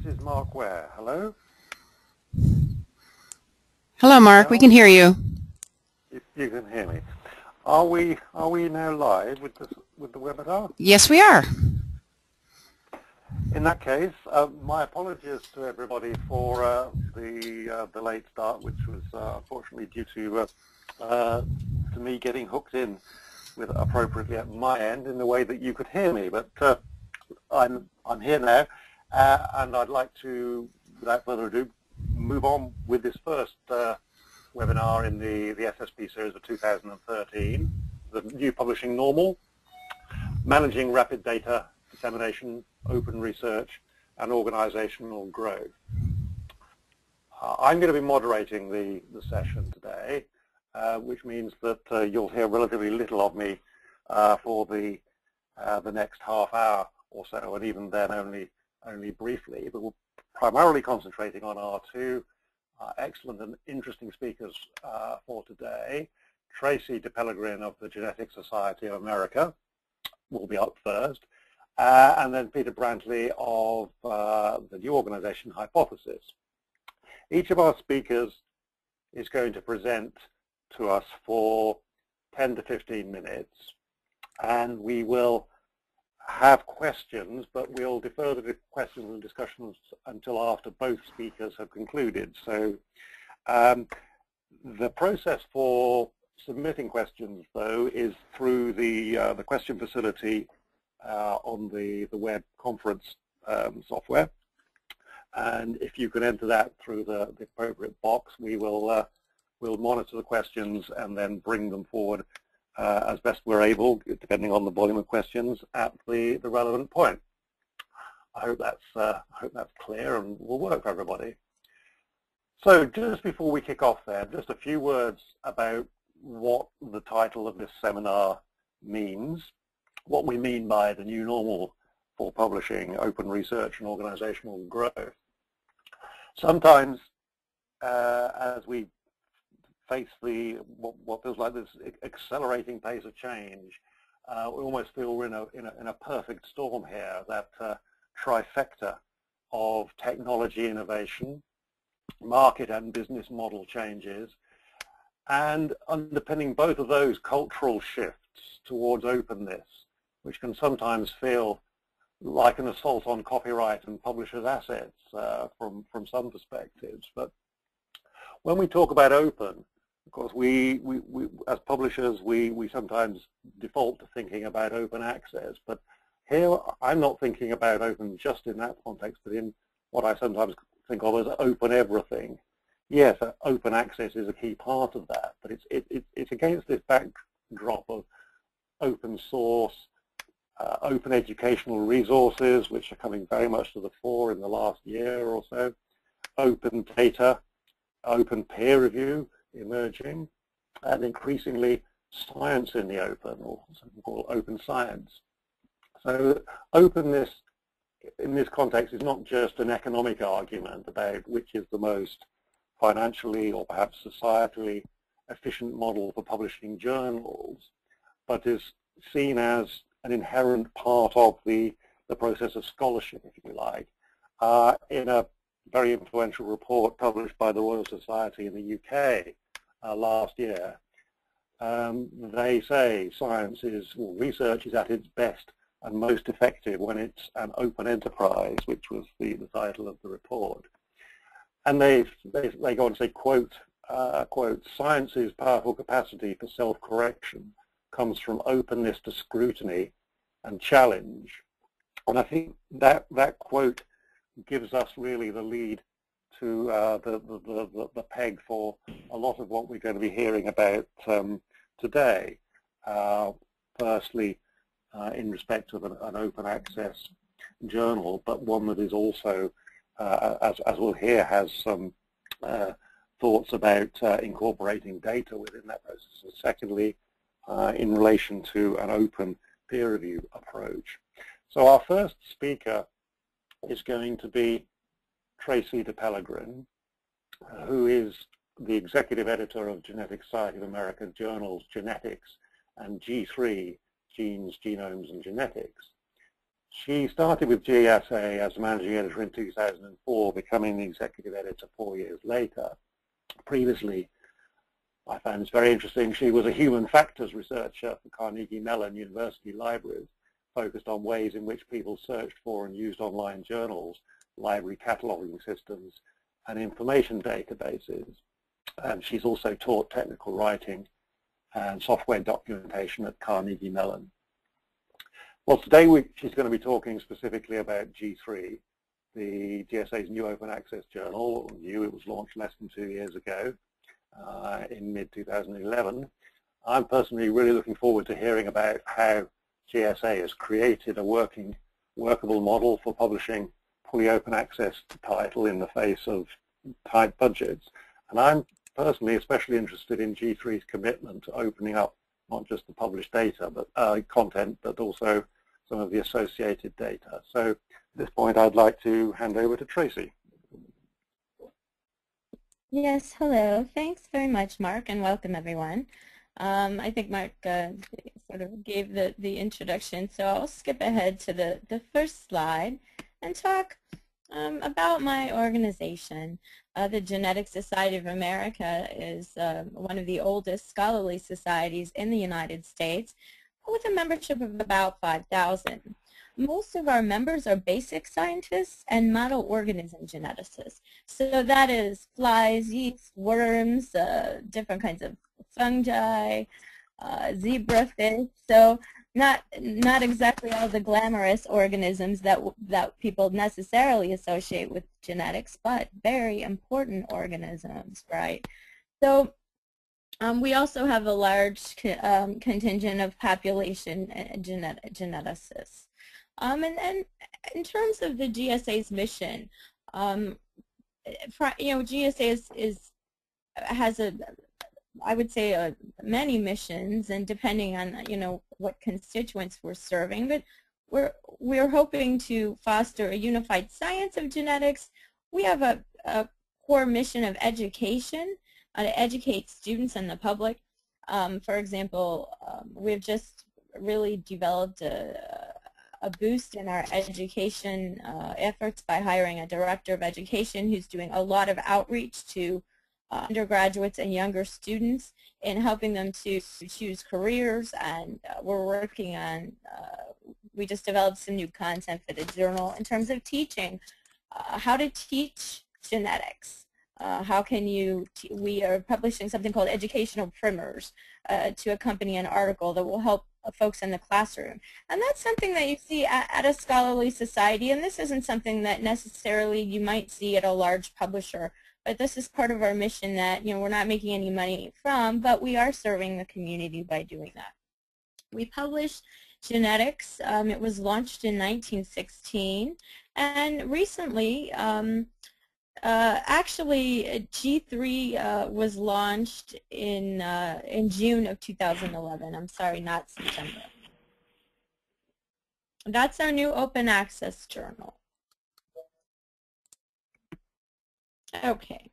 is Mark Ware. Hello? Hello, Mark. We can hear you. You can hear me. Are we now live with the webinar? Yes, we are. In that case, my apologies to everybody for the late start, which was unfortunately due to me getting hooked in with appropriately at my end in the way that you could hear me. But I'm here now, and I'd like to, without further ado, move on with this first webinar in the SSP series of 2013, the New Publishing Normal, Managing Rapid Data Dissemination, Open Research, and Organizational Growth. I'm going to be moderating the session today, which means that you'll hear relatively little of me for the next half hour or so, and even then only briefly. But we're primarily concentrating on our two excellent and interesting speakers for today. Tracy DePellegrin of the Genetic Society of America will be up first, and then Peter Brantley of the new organization Hypothesis. Each of our speakers is going to present to us for 10 to 15 minutes, and we will have questions, but we'll defer the questions and discussions until after both speakers have concluded. So the process for submitting questions, though, is through the question facility on the web conference software. And if you can enter that through the appropriate box, we'll monitor the questions and then bring them forward as best we're able, depending on the volume of questions, at the relevant point. I hope that's clear and will work for everybody. So just before we kick off there, just a few words about what the title of this seminar means, what we mean by the new normal for publishing, open research, and organizational growth. Sometimes as we face what feels like this accelerating pace of change, we almost feel we're in a perfect storm here, that trifecta of technology innovation, market and business model changes, and underpinning both of those, cultural shifts towards openness, which can sometimes feel like an assault on copyright and publishers' assets from some perspectives. But when we talk about open, of course, we as publishers, we sometimes default to thinking about open access. But here, I'm not thinking about open just in that context, but in what I sometimes think of as open everything. Yes, open access is a key part of that, but it's against this backdrop of open source, open educational resources, which are coming very much to the fore in the last year or so, open data, open peer review emerging, and increasingly science in the open, or something called open science. So openness in this context is not just an economic argument about which is the most financially or perhaps societally efficient model for publishing journals, but is seen as an inherent part of the process of scholarship, if you like. In a very influential report published by the Royal Society in the UK last year, they say research is at its best and most effective when it's an open enterprise, which was the title of the report. And they go on to say, quote, science's powerful capacity for self-correction comes from openness to scrutiny and challenge. And I think that quote gives us really the lead to the peg for a lot of what we're going to be hearing about today. Firstly, in respect of an open access journal, but one that is also, as we'll hear, has some thoughts about incorporating data within that process. And secondly, in relation to an open peer review approach. So our first speaker is going to be Tracy DePellegrin, who is the executive editor of Genetic Society of America journals Genetics and G3, Genes, Genomes, and Genetics. She started with GSA as managing editor in 2004, becoming the executive editor 4 years later. Previously, I found this very interesting, she was a human factors researcher for Carnegie Mellon University Libraries, focused on ways in which people searched for and used online journals, library cataloging systems, and information databases. And she's also taught technical writing and software documentation at Carnegie Mellon. Well, today she's going to be talking specifically about G3, the GSA's new open access journal. New, it was launched less than 2 years ago in mid-2011. I'm personally really looking forward to hearing about how GSA has created a workable model for publishing fully open access title in the face of tight budgets. And I'm personally especially interested in G3's commitment to opening up not just the published data, but content, but also some of the associated data. So at this point, I'd like to hand over to Tracy. Yes, hello. Thanks very much, Mark, and welcome, everyone. I think Mark sort of gave the introduction, so I'll skip ahead to the first slide and talk about my organization. The Genetic Society of America is one of the oldest scholarly societies in the United States, with a membership of about 5,000. Most of our members are basic scientists and model organism geneticists. So that is flies, yeast, worms, different kinds of fungi, zebrafish. So not exactly all the glamorous organisms that people necessarily associate with genetics, but very important organisms, right? So we also have a large contingent of population geneticists. And in terms of the GSA's mission, GSA has I would say many missions, and depending on what constituents we're serving, but we're hoping to foster a unified science of genetics. We have a core mission of education, to educate students and the public. For example, we've just really developed a boost in our education efforts by hiring a director of education who's doing a lot of outreach to undergraduates and younger students in helping them to choose careers. And we're working on, we just developed some new content for the journal in terms of teaching how to teach genetics. How can you, we are publishing something called educational primers to accompany an article that will help folks in the classroom. And that's something that you see at a scholarly society, and this isn't something that necessarily you might see at a large publisher, but this is part of our mission that we're not making any money from, but we are serving the community by doing that. We publish genetics. It was launched in 1916, and recently actually, G3 was launched in June of 2011. I'm sorry, not September. That's our new open access journal. Okay.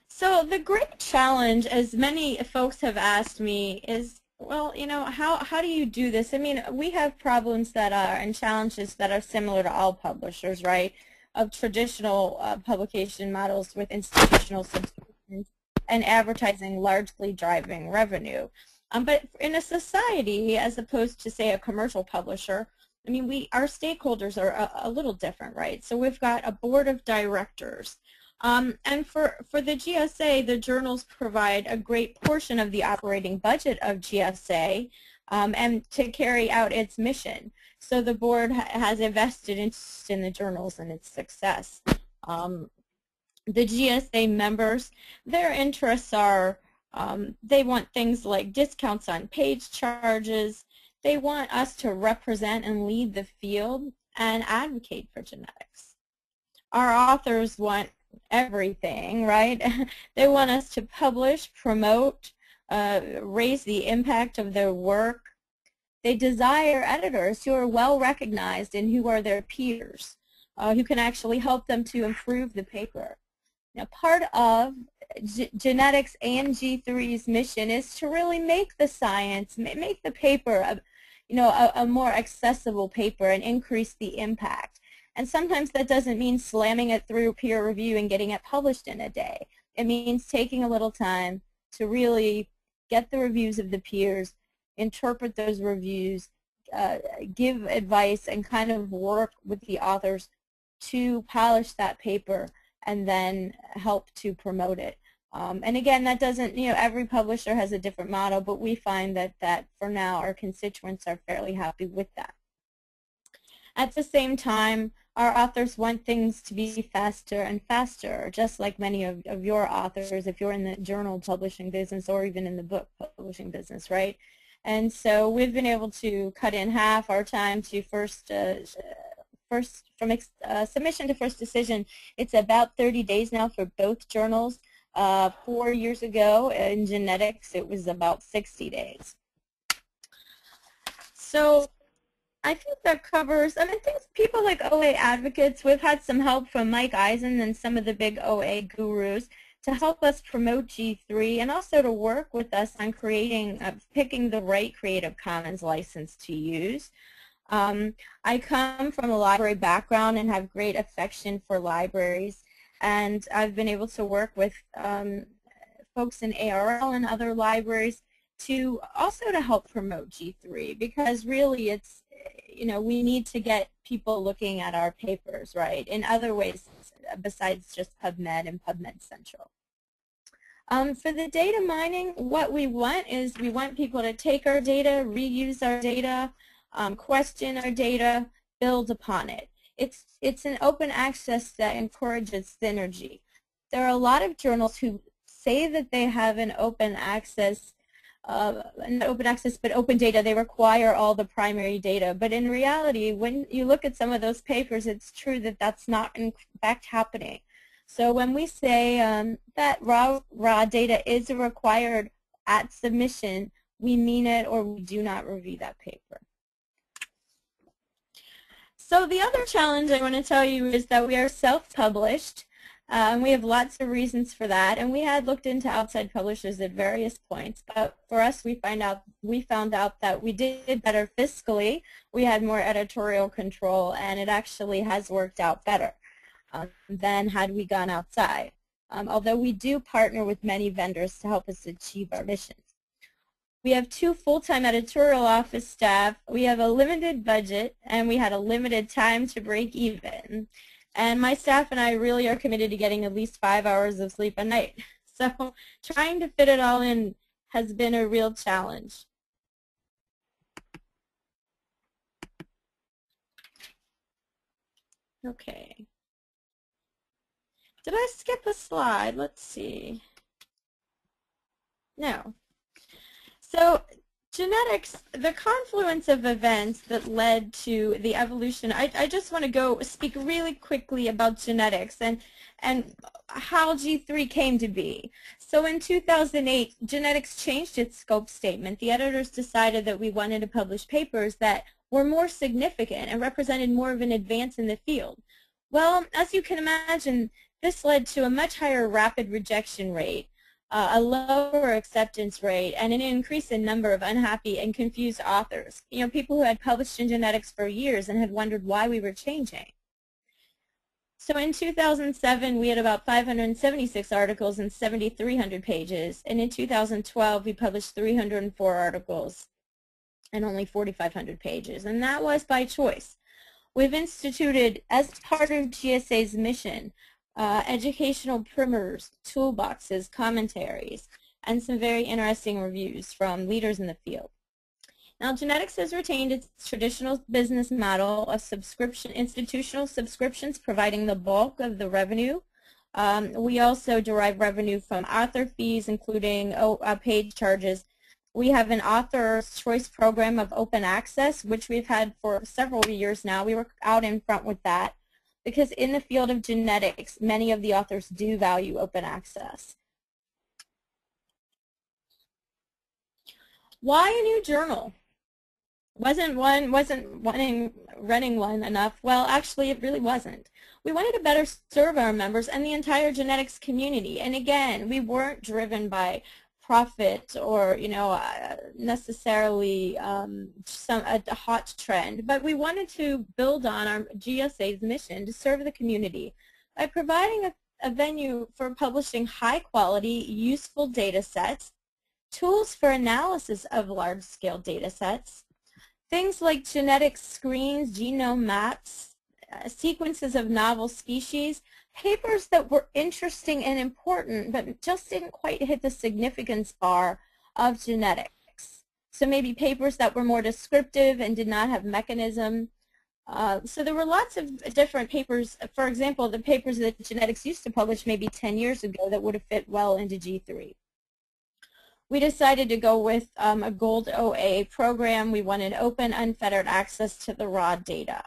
So the great challenge, as many folks have asked me, is, well, how do you do this? I mean, we have problems that are, and challenges that are similar to all publishers, right? Of traditional publication models with institutional subscriptions and advertising largely driving revenue. But in a society, as opposed to, say, a commercial publisher, I mean, our stakeholders are a little different, right? So we've got a board of directors. And for the GSA, the journals provide a great portion of the operating budget of GSA and to carry out its mission. So the board has a vested interest in the journals and its success. The GSA members, their interests are, they want things like discounts on page charges. They want us to represent and lead the field and advocate for genetics. Our authors want everything, right? They want us to publish, promote, raise the impact of their work. They desire editors who are well recognized and who are their peers, who can actually help them to improve the paper. Now, part of genetics and G3's mission is to really make the science, make the paper a more accessible paper and increase the impact. And sometimes that doesn't mean slamming it through peer review and getting it published in a day. It means taking a little time to really get the reviews of the peers, interpret those reviews, give advice, and kind of work with the authors to polish that paper and then help to promote it. And again, that doesn't, every publisher has a different model, but we find that for now our constituents are fairly happy with that. At the same time, our authors want things to be faster and faster, just like many of your authors, if you're in the journal publishing business or even in the book publishing business, right? And so we've been able to cut in half our time to submission to first decision. It's about 30 days now for both journals. 4 years ago in genetics, it was about 60 days. So I think that covers, I think people like OA advocates, we've had some help from Mike Eisen and some of the big OA gurus to help us promote G3 and also to work with us on picking the right Creative Commons license to use. I come from a library background and have great affection for libraries, and I've been able to work with folks in ARL and other libraries to help promote G3, because really it's, we need to get people looking at our papers, right, in other ways besides just PubMed and PubMed Central. For the data mining, what we want is we want people to take our data, reuse our data, question our data, build upon it. It's an open access that encourages synergy. There are a lot of journals who say that they have an open access, not open access, but open data. They require all the primary data. But in reality, when you look at some of those papers, it's true that that's not in fact happening. So when we say that raw data is required at submission, we mean it, or we do not review that paper. So the other challenge I want to tell you is that we are self-published. We have lots of reasons for that, and we had looked into outside publishers at various points. But for us, we found out that we did better fiscally. We had more editorial control, and it actually has worked out better than had we gone outside. Although we do partner with many vendors to help us achieve our missions. We have 2 full-time editorial office staff, we have a limited budget, and we had a limited time to break even. And my staff and I really are committed to getting at least 5 hours of sleep a night. So trying to fit it all in has been a real challenge. Okay. Did I skip a slide? Let's see. No. So genetics, the confluence of events that led to the evolution, I just want to speak really quickly about genetics and how G3 came to be. So in 2008, genetics changed its scope statement. The editors decided that we wanted to publish papers that were more significant and represented more of an advance in the field. Well, as you can imagine, this led to a much higher rapid rejection rate, a lower acceptance rate, and an increase in number of unhappy and confused authors. People who had published in genetics for years and had wondered why we were changing. So in 2007, we had about 576 articles and 7,300 pages, and in 2012, we published 304 articles and only 4,500 pages, and that was by choice. We've instituted, as part of GSA's mission, educational primers, toolboxes, commentaries, and some very interesting reviews from leaders in the field. Now, genetics has retained its traditional business model of institutional subscriptions, providing the bulk of the revenue. We also derive revenue from author fees, including paid charges. We have an author's choice program of open access, which we've had for several years now. We were out in front with that, because in the field of genetics, many of the authors do value open access. Why a new journal? Wasn't running one enough? Well, actually, it really wasn't. We wanted to better serve our members and the entire genetics community. And again, we weren't driven by profit or necessarily a hot trend, but we wanted to build on our GSA's mission to serve the community by providing a venue for publishing high-quality, useful data sets, tools for analysis of large-scale data sets, things like genetic screens, genome maps, sequences of novel species, papers that were interesting and important but just didn't quite hit the significance bar of genetics. So maybe papers that were more descriptive and did not have mechanism. So there were lots of different papers. For example, the papers that genetics used to publish maybe 10 years ago that would have fit well into G3. We decided to go with a Gold OA program. We wanted open, unfettered access to the raw data.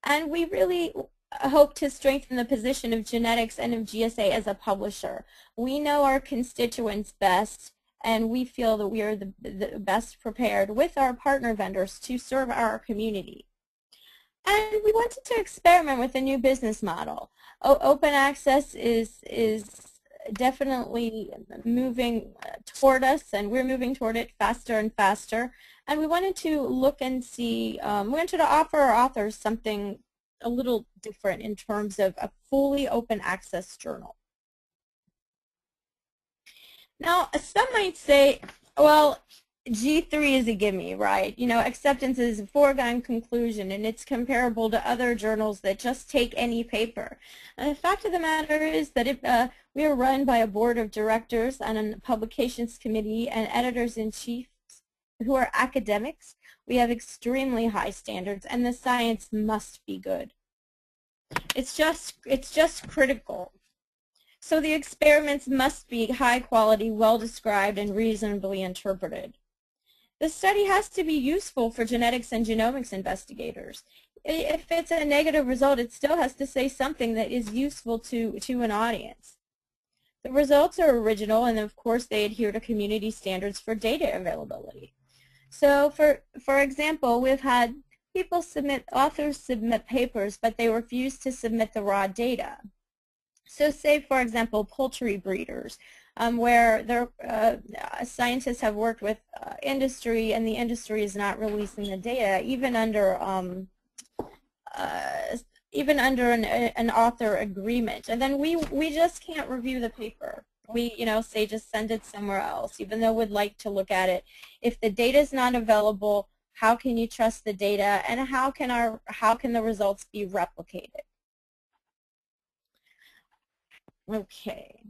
And we really hope to strengthen the position of genetics and of GSA as a publisher. We know our constituents best, and we feel that we are the best prepared with our partner vendors to serve our community. And we wanted to experiment with a new business model. Open access is definitely moving toward us, and we're moving toward it faster and faster. And we wanted to look and see, we wanted to offer our authors something a little different in terms of a fully open access journal. Now, some might say, well, G3 is a gimme, right? Acceptance is a foregone conclusion, and it's comparable to other journals that just take any paper. And the fact of the matter is that we are run by a board of directors and a publications committee and editors-in-chief who are academics. We have extremely high standards, and the science must be good. It's just critical. So the experiments must be high quality, well described, and reasonably interpreted. The study has to be useful for genetics and genomics investigators. If it's a negative result, it still has to say something that is useful to an audience. The results are original, and of course they adhere to community standards for data availability. So for example, we've had authors submit papers, but they refuse to submit the raw data. So say, for example, poultry breeders, where their scientists have worked with industry, and the industry is not releasing the data, even under an author agreement. And then we just can't review the paper. We say just send it somewhere else, even though we'd like to look at it. If the data is not available, how can you trust the data, and how can the results be replicated? Okay.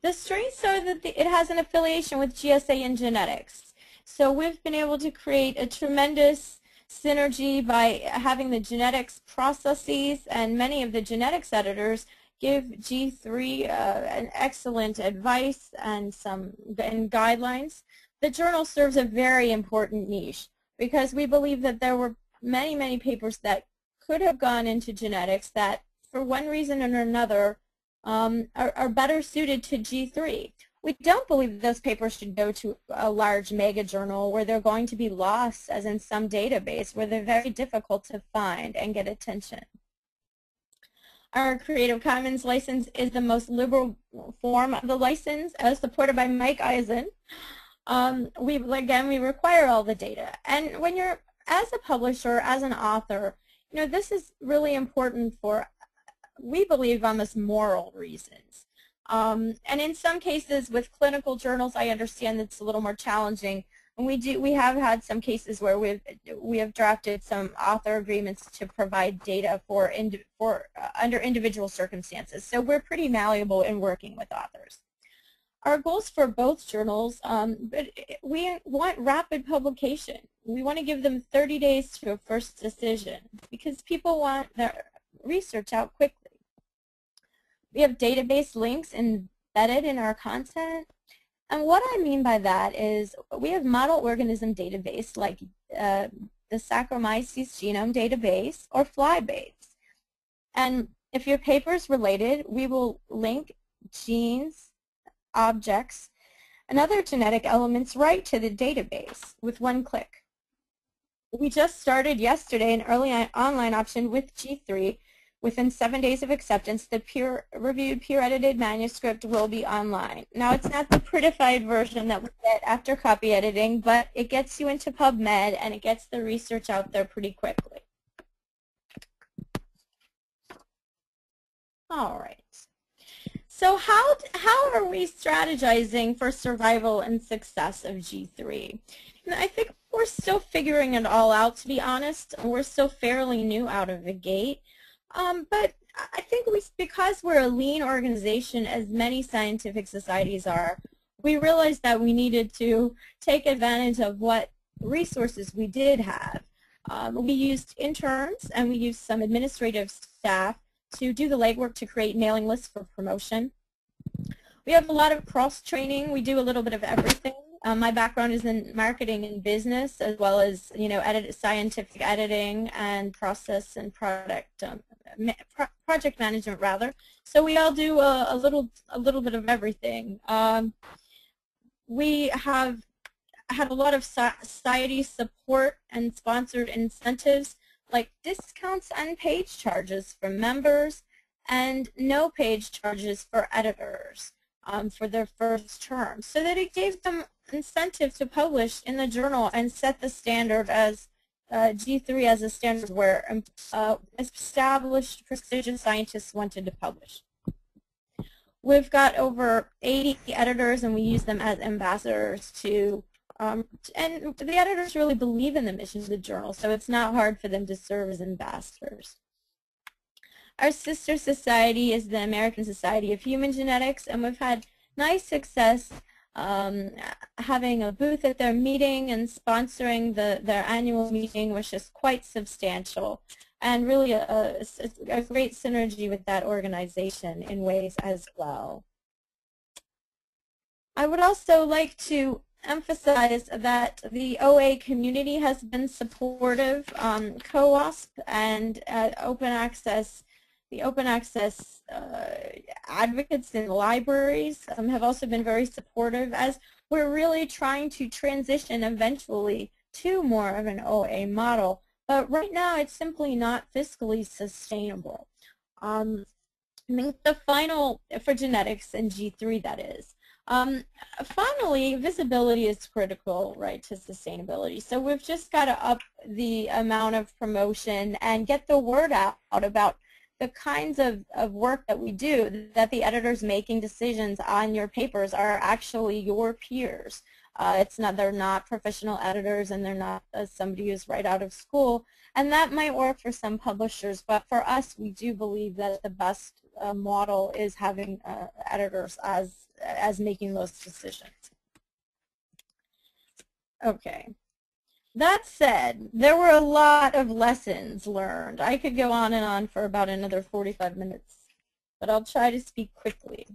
The strengths are that it has an affiliation with GSA and genetics. So we've been able to create a tremendous synergy by having the genetics processes, and many of the genetics editors give G3 an excellent advice and guidelines. The journal serves a very important niche because we believe that there were many, many papers that could have gone into genetics that, for one reason or another, are better suited to G3. We don't believe those papers should go to a large mega journal where they're going to be lost, as in some database where they're very difficult to find and get attention. Our Creative Commons license is the most liberal form of the license, as supported by Mike Eisen. We require all the data. And when you're, as a publisher, as an author, this is really important for, we believe, almost moral reasons. And in some cases with clinical journals, I understand it's a little more challenging. And we have had some cases where we have drafted some author agreements to provide data for under individual circumstances. So we're pretty malleable in working with authors. Our goals for both journals, but we want rapid publication. We want to give them 30 days to a first decision because people want their research out quickly. We have database links embedded in our content. And what I mean by that is we have model organism database like the Saccharomyces genome database or FlyBase. And if your paper is related, we will link genes, objects, and other genetic elements right to the database with one click. We just started yesterday an early online option with G3 Within 7 days of acceptance, the peer-reviewed, peer-edited manuscript will be online. Now, it's not the prettified version that we get after copy editing, but it gets you into PubMed, and it gets the research out there pretty quickly. All right. So how are we strategizing for survival and success of G3? And I think we're still figuring it all out, to be honest. We're still fairly new out of the gate. But I think because we're a lean organization, as many scientific societies are, we realized that we needed to take advantage of what resources we did have. We used interns and we used some administrative staff to do the legwork to create mailing lists for promotion. We have a lot of cross-training. We do a little bit of everything. My background is in marketing and business, as well as scientific editing and process and project management rather. So we all do a little bit of everything. We have had a lot of society support and sponsored incentives, like discounts and page charges for members and no page charges for editors for their first term, so that it gave them incentive to publish in the journal and set the standard as G3 as a standard where established prestigious scientists wanted to publish. We've got over 80 editors, and we use them as ambassadors to and the editors really believe in the mission of the journal, so it's not hard for them to serve as ambassadors. Our sister society is the American Society of Human Genetics, and we've had nice success having a booth at their meeting and sponsoring their annual meeting, which is quite substantial, and really a great synergy with that organization in ways as well. I would also like to emphasize that the OA community has been supportive. CoASP and open access, the open access advocates in libraries have also been very supportive, as we're really trying to transition eventually to more of an OA model. But right now it's simply not fiscally sustainable. I think the final, for genetics and G3 that is, finally, visibility is critical, right, to sustainability. So we've just got to up the amount of promotion and get the word out about the kinds of work that we do, that the editors making decisions on your papers are actually your peers. They're not professional editors, and they're not somebody who's right out of school. And that might work for some publishers, but for us, we do believe that the best model is having editors as making those decisions. Okay. That said, there were a lot of lessons learned. I could go on and on for about another 45 minutes, but I'll try to speak quickly.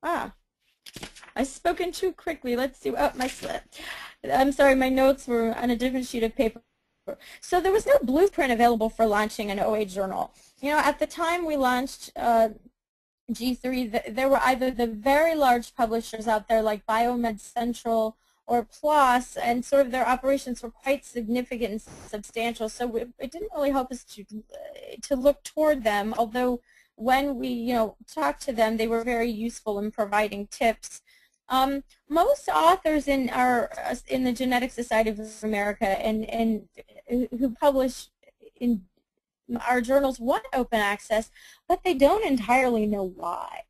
I've spoken too quickly. Let's see. Oh, my slip. I'm sorry, my notes were on a different sheet of paper. So there was no blueprint available for launching an OA journal. You know, at the time we launched G3, there were either the very large publishers out there like Biomed Central or PLOS, and sort of their operations were quite significant and substantial. So it didn't really help us to look toward them, although when we talked to them, they were very useful in providing tips. Most authors in the Genetic Society of America and who publish in our journals want open access, but they don't entirely know why.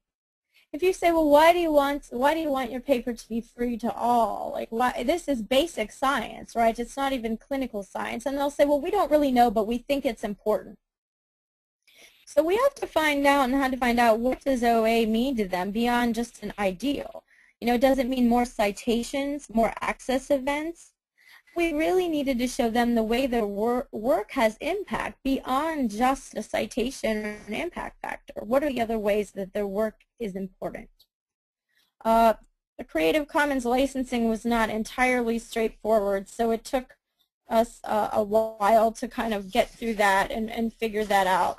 If you say, well, why do you want your paper to be free to all? Like, why? This is basic science, right? It's not even clinical science. And they'll say, well, we don't really know, but we think it's important. So we have to find out and how to find out, what does OA mean to them beyond just an ideal? Does it mean more citations, more access events? We really needed to show them the way their work has impact beyond just a citation or an impact factor. What are the other ways that their work is important? The Creative Commons licensing was not entirely straightforward, so it took us a while to kind of get through that and figure that out.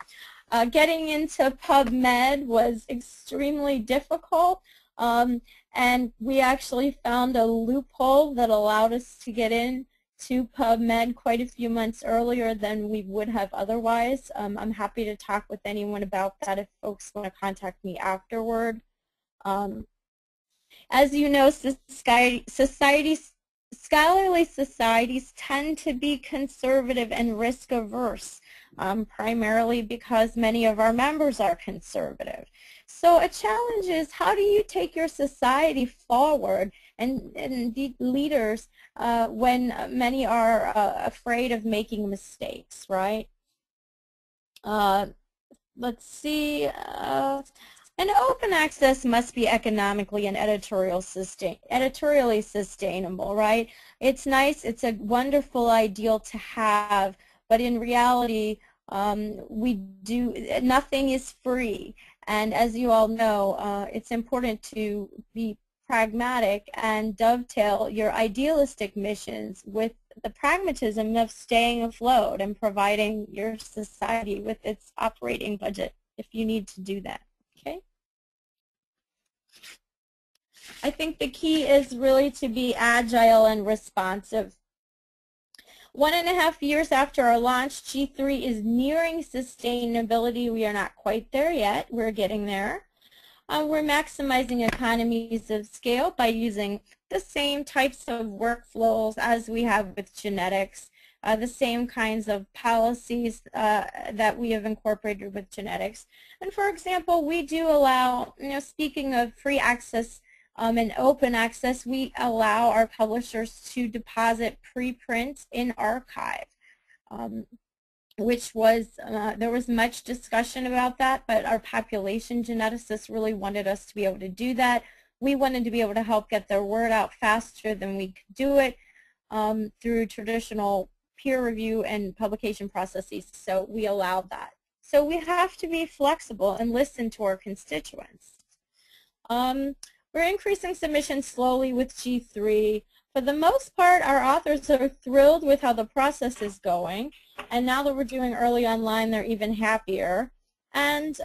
Getting into PubMed was extremely difficult. And we actually found a loophole that allowed us to get in to PubMed quite a few months earlier than we would have otherwise. I'm happy to talk with anyone about that if folks want to contact me afterward. As you know, scholarly societies tend to be conservative and risk-averse, primarily because many of our members are conservative. So a challenge is, how do you take your society forward and be leaders when many are afraid of making mistakes, right? Let's see. And open access must be economically and editorially sustainable, right? It's nice, it's a wonderful ideal to have, but in reality, nothing is free. And as you all know, it's important to be pragmatic and dovetail your idealistic missions with the pragmatism of staying afloat and providing your society with its operating budget if you need to do that. Okay? I think the key is really to be agile and responsive. 1.5 years after our launch, G3 is nearing sustainability. We are not quite there yet. We're getting there. We're maximizing economies of scale by using the same types of workflows as we have with genetics, the same kinds of policies that we have incorporated with genetics. And for example, we do allow, speaking of free access and open access, we allow our publishers to deposit preprints in archive. Which was, there was much discussion about that, but our population geneticists really wanted us to be able to do that. We wanted to be able to help get their word out faster than we could do it through traditional peer review and publication processes, so we allowed that. So we have to be flexible and listen to our constituents. We're increasing submissions slowly with G3. For the most part, our authors are thrilled with how the process is going. And now that we're doing early online, they're even happier. And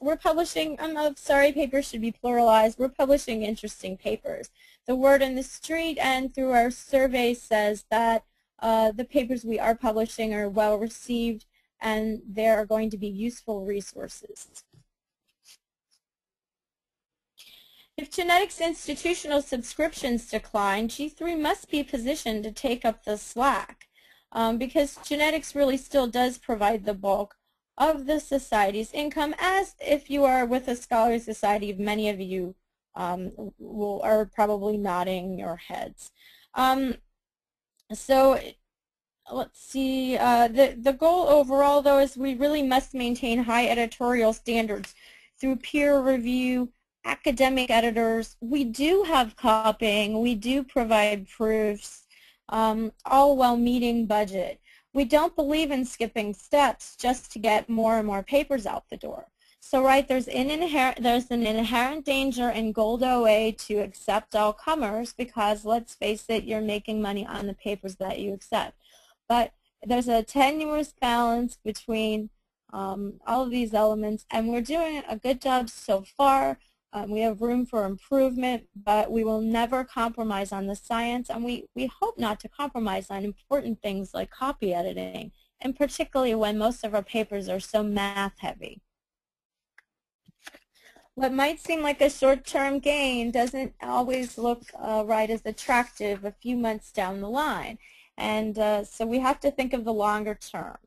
we're publishing, I'm sorry, papers should be pluralized. We're publishing interesting papers. The word in the street and through our survey says that the papers we are publishing are well received and they are going to be useful resources. If genetics institutional subscriptions decline, G3 must be positioned to take up the slack. Because genetics really still does provide the bulk of the society's income, as if you are with a scholarly society, many of you are probably nodding your heads. So let's see, the goal overall though is we really must maintain high editorial standards through peer review, academic editors. We do have copying, we do provide proofs, all while meeting budget. We don't believe in skipping steps just to get more and more papers out the door. So right, there's an inherent danger in Gold OA to accept all comers because, let's face it, you're making money on the papers that you accept. But there's a tenuous balance between all of these elements, and we're doing a good job so far. We have room for improvement, but we will never compromise on the science, and we hope not to compromise on important things like copy editing, and particularly when most of our papers are so math heavy. What might seem like a short-term gain doesn't always look right as attractive a few months down the line, and so we have to think of the longer term.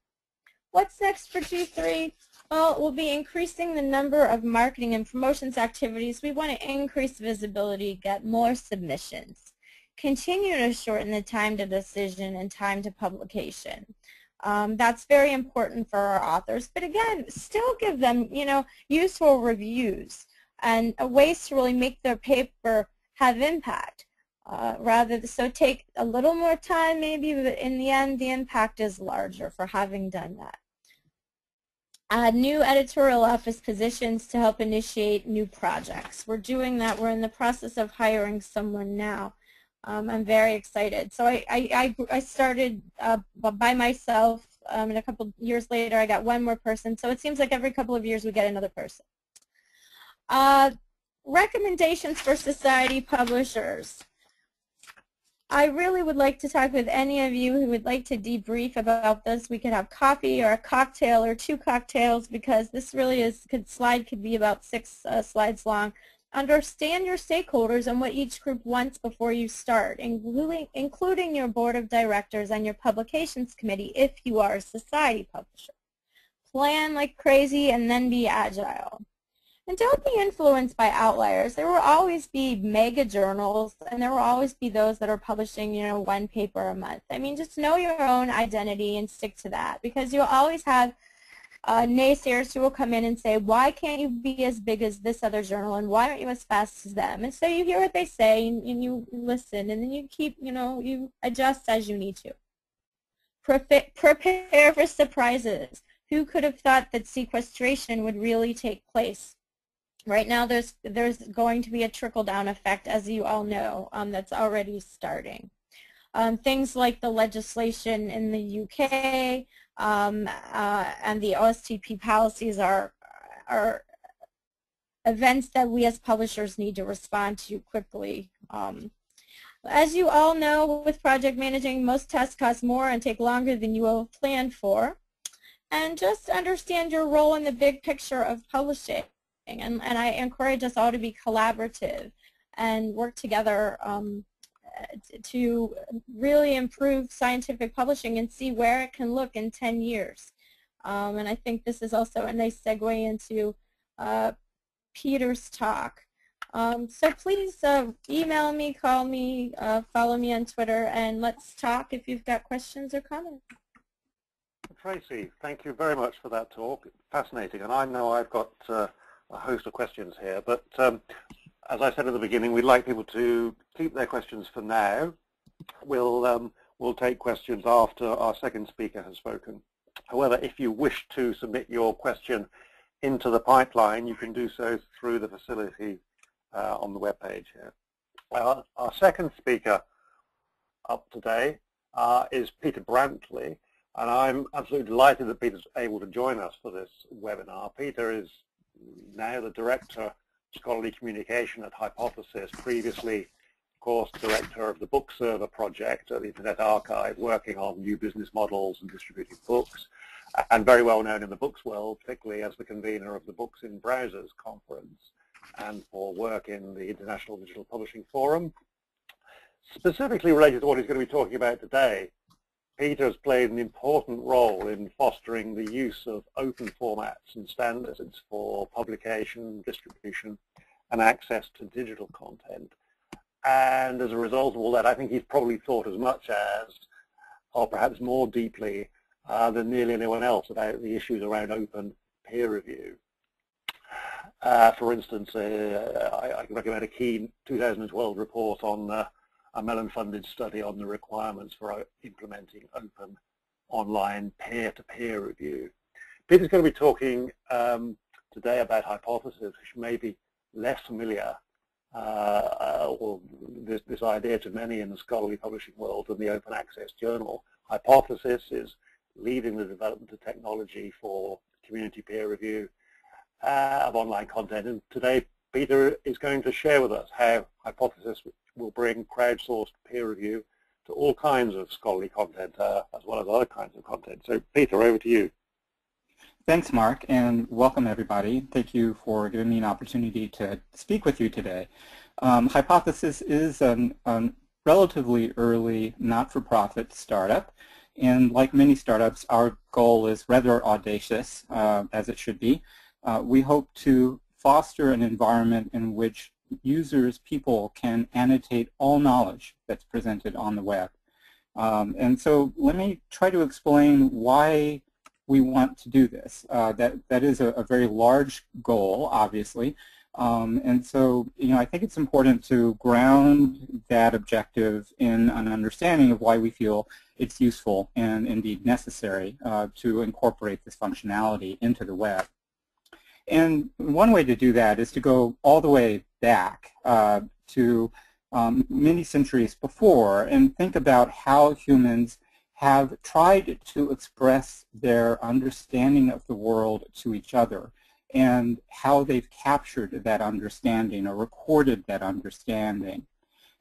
What's next for G3? Well, we'll be increasing the number of marketing and promotions activities. We want to increase visibility, get more submissions, continue to shorten the time to decision and time to publication. That's very important for our authors, but again, still give them, useful reviews and ways to really make their paper have impact. So take a little more time maybe, but in the end, the impact is larger for having done that. New editorial office positions to help initiate new projects. We're doing that. We're in the process of hiring someone now. I'm very excited. So I started by myself, and a couple years later I got one more person. So it seems like every couple of years we get another person. Recommendations for society publishers. I really would like to talk with any of you who would like to debrief about this. We could have coffee or a cocktail or 2 cocktails, because this really is, slide could be about 6 slides long. Understand your stakeholders and what each group wants before you start, including your board of directors and your publications committee if you are a society publisher. Plan like crazy and then be agile. And don't be influenced by outliers. There will always be mega journals, and there will always be those that are publishing, 1 paper a month. I mean, just know your own identity and stick to that, because you'll always have naysayers who will come in and say, why can't you be as big as this other journal, and why aren't you as fast as them? And so you hear what they say, and you listen, and then you keep, you adjust as you need to. Prepare for surprises. Who could have thought that sequestration would really take place? Right now, there's going to be a trickle-down effect, as you all know, that's already starting. Things like the legislation in the UK and the OSTP policies are events that we as publishers need to respond to quickly. As you all know, with project managing, most tasks cost more and take longer than you have planned for. And just understand your role in the big picture of publishing. And I encourage us all to be collaborative and work together to really improve scientific publishing and see where it can look in 10 years. And I think this is also a nice segue into Peter's talk. So please email me, call me, follow me on Twitter, and let's talk if you've got questions or comments. Tracy, thank you very much for that talk. Fascinating. And I know I've got a host of questions here, but as I said at the beginning, we'd like people to keep their questions for now. We'll take questions after our second speaker has spoken. However, if you wish to submit your question into the pipeline, you can do so through the facility on the webpage here. Our second speaker up today is Peter Brantley, and I'm absolutely delighted that Peter's able to join us for this webinar. Peter is now the Director of Scholarly Communication at Hypothesis, previously, of course, Director of the Book Server project at the Internet Archive, working on new business models and distributing books, and very well known in the books world, particularly as the convener of the Books in Browsers conference and for work in the International Digital Publishing Forum. Specifically related to what he's going to be talking about today, Peter has played an important role in fostering the use of open formats and standards for publication, distribution, and access to digital content. And as a result of all that, I think he's probably thought as much as, or perhaps more deeply than nearly anyone else, about the issues around open peer review. For instance, I can recommend a key 2012 report on a Mellon-funded study on the requirements for implementing open online peer-to-peer review. Peter's going to be talking today about Hypothesis, which may be less familiar, or this idea to many in the scholarly publishing world, than the open access journal. Hypothesis is leading the development of technology for community peer review of online content, and today Peter is going to share with us how Hypothesis will bring crowdsourced peer review to all kinds of scholarly content as well as other kinds of content. So Peter, over to you. Thanks, Mark, and welcome everybody. Thank you for giving me an opportunity to speak with you today. Hypothesis is a relatively early not-for-profit startup, and like many startups, our goal is rather audacious, as it should be. We hope to foster an environment in which users, people, can annotate all knowledge that's presented on the web. And so let me try to explain why we want to do this. That is a very large goal, obviously. And so, I think it's important to ground that objective in an understanding of why we feel it's useful and indeed necessary to incorporate this functionality into the web. And one way to do that is to go all the way back to many centuries before and think about how humans have tried to express their understanding of the world to each other and how they've captured that understanding or recorded that understanding.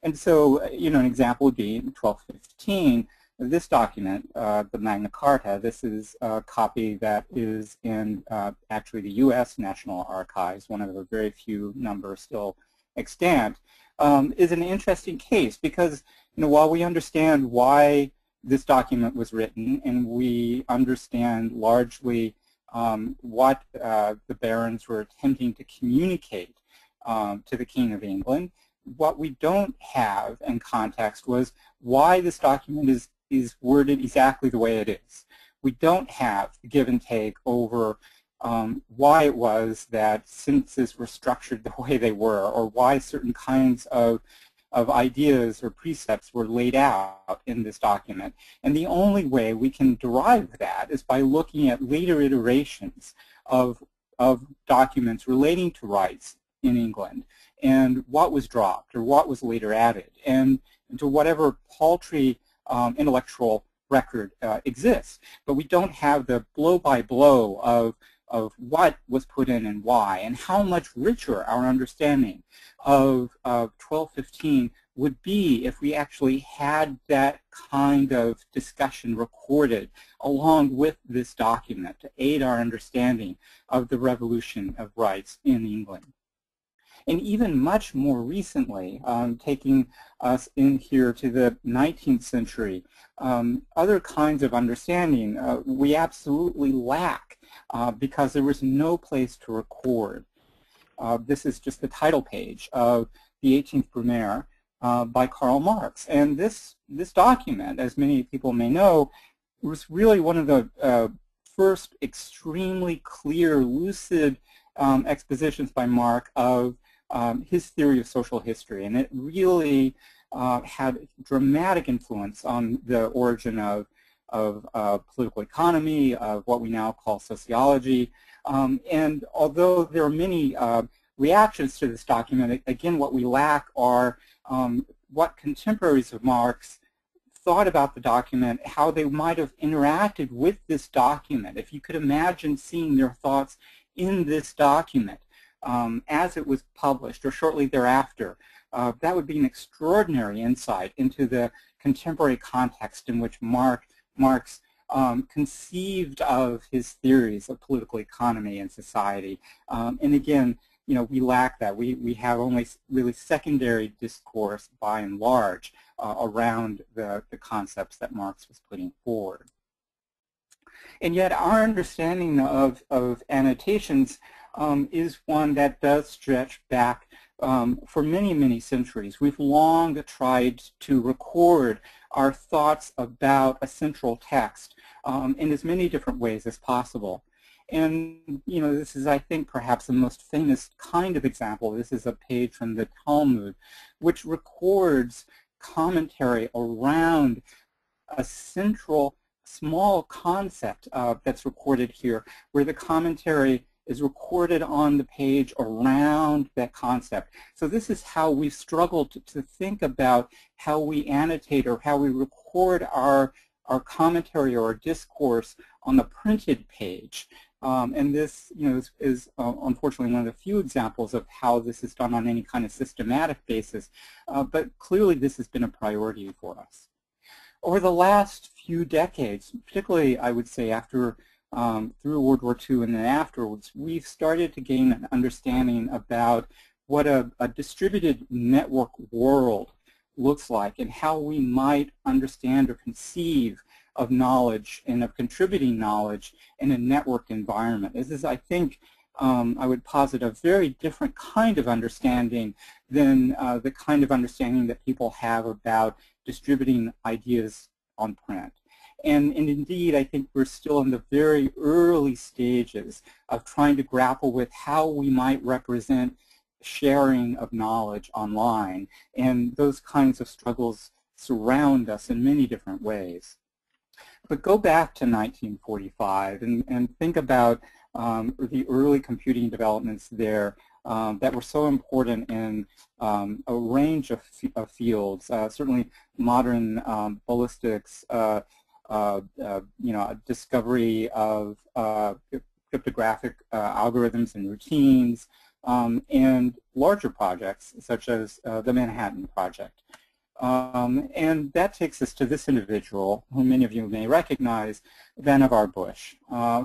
And so, an example would be in 1215, this document, the Magna Carta. This is a copy that is in actually the U.S. National Archives, one of the very few numbers still extant, is an interesting case because, while we understand why this document was written and we understand largely what the barons were attempting to communicate to the King of England, what we don't have in context was why this document is worded exactly the way it is. We don't have the give and take over why it was that sentences were structured the way they were, or why certain kinds of ideas or precepts were laid out in this document. And the only way we can derive that is by looking at later iterations of documents relating to rights in England and what was dropped or what was later added, and to whatever paltry intellectual record exists. But we don't have the blow-by-blow of what was put in and why, and how much richer our understanding of 1215 would be if we actually had that kind of discussion recorded along with this document to aid our understanding of the revolution of rights in England. And even much more recently, taking us in here to the 19th century, other kinds of understanding we absolutely lack because there was no place to record. This is just the title page of the 18th Brumaire by Karl Marx. And this document, as many people may know, was really one of the first extremely clear, lucid expositions by Marx of his theory of social history, and it really had dramatic influence on the origin of political economy, of what we now call sociology. And although there are many reactions to this document, again, what we lack are what contemporaries of Marx thought about the document, how they might have interacted with this document. If you could imagine seeing their thoughts in this document, as it was published or shortly thereafter, that would be an extraordinary insight into the contemporary context in which Marx conceived of his theories of political economy and society. And again, we lack that. We have only really secondary discourse by and large around the concepts that Marx was putting forward. And yet our understanding of annotations is one that does stretch back for many, many centuries. We've long tried to record our thoughts about a central text in as many different ways as possible. And, this is, I think, perhaps the most famous kind of example. This is a page from the Talmud, which records commentary around a central small concept that's recorded here, where the commentary is recorded on the page around that concept. So this is how we've struggled to think about how we annotate or how we record our commentary or our discourse on the printed page. And this, is unfortunately one of the few examples of how this is done on any kind of systematic basis. But clearly this has been a priority for us. Over the last few decades, particularly I would say after through World War II and then afterwards, we've started to gain an understanding about what a distributed network world looks like and how we might understand or conceive of knowledge and of contributing knowledge in a networked environment. This is, I think, I would posit a very different kind of understanding than the kind of understanding that people have about distributing ideas on print. And indeed, I think we're still in the very early stages of trying to grapple with how we might represent sharing of knowledge online. And those kinds of struggles surround us in many different ways. But go back to 1945 and think about the early computing developments there that were so important in a range of fields, certainly modern ballistics, discovery of cryptographic algorithms and routines, and larger projects such as the Manhattan Project. And that takes us to this individual, who many of you may recognize, Vannevar Bush,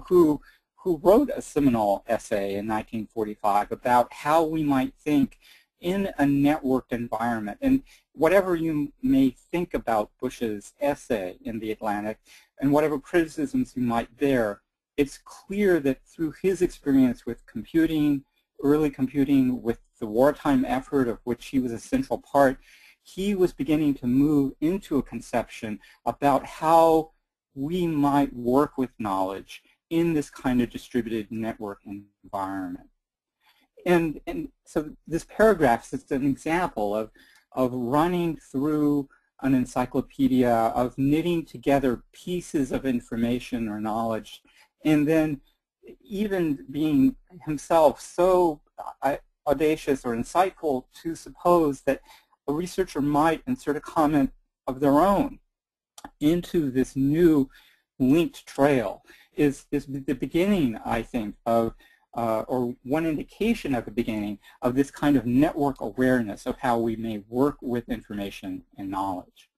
who wrote a seminal essay in 1945 about how we might think in a networked environment. And whatever you may think about Bush's essay in The Atlantic, and whatever criticisms you might bear, it's clear that through his experience with computing, early computing, with the wartime effort of which he was a central part, he was beginning to move into a conception about how we might work with knowledge in this kind of distributed network environment. And so this paragraph is an example of running through an encyclopedia, of knitting together pieces of information or knowledge, and then even being himself so audacious or insightful to suppose that a researcher might insert a comment of their own into this new linked trail is the beginning, I think, of or one indication of the beginning of this kind of network awareness of how we may work with information and knowledge.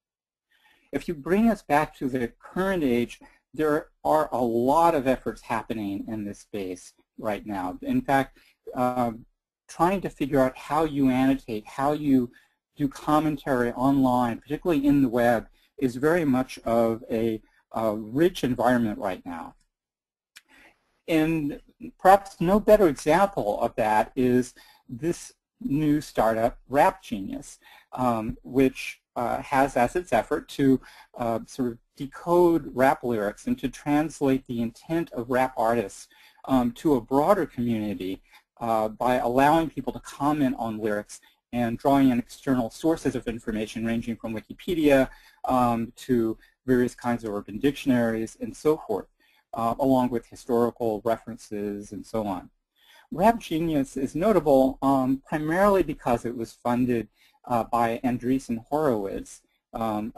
If you bring us back to the current age, there are a lot of efforts happening in this space right now. In fact, trying to figure out how you annotate, how you do commentary online, particularly in the web, is very much of a rich environment right now. And perhaps no better example of that is this new startup, Rap Genius, which has as its effort to sort of decode rap lyrics and to translate the intent of rap artists to a broader community by allowing people to comment on lyrics and drawing in external sources of information ranging from Wikipedia to various kinds of urban dictionaries and so forth, along with historical references and so on. Rap Genius is notable primarily because it was funded by Andreessen Horowitz, an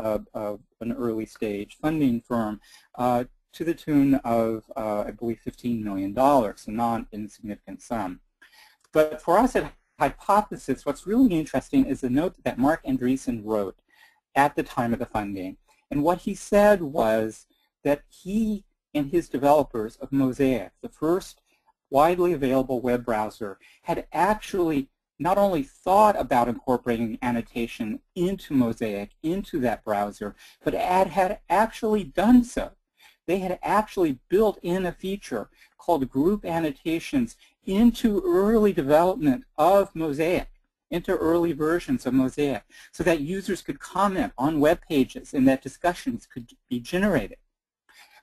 early stage funding firm, to the tune of, I believe, $15 million, a not insignificant sum. But for us at Hypothesis, what's really interesting is the note that Mark Andreessen wrote at the time of the funding. And what he said was that he and his developers of Mosaic, the first widely available web browser, had actually not only thought about incorporating annotation into Mosaic, into that browser, but had actually done so. They had actually built in a feature called group annotations into early development of Mosaic, into early versions of Mosaic, so that users could comment on web pages and that discussions could be generated.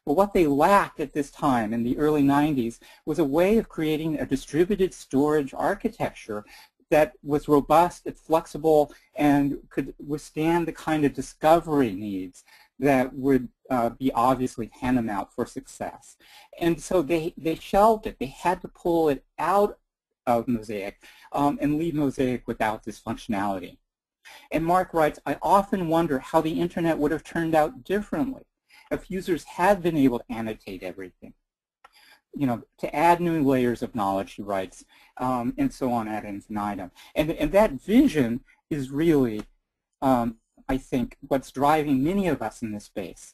But what they lacked at this time in the early 90s was a way of creating a distributed storage architecture that was robust, flexible, and could withstand the kind of discovery needs that would be obviously tantamount for success. And so they shelved it. They had to pull it out of Mosaic and leave Mosaic without this functionality. And Mark writes, I often wonder how the internet would have turned out differently if users had been able to annotate everything. You know, to add new layers of knowledge, he writes, and so on ad infinitum. And that vision is really, I think, what's driving many of us in this space.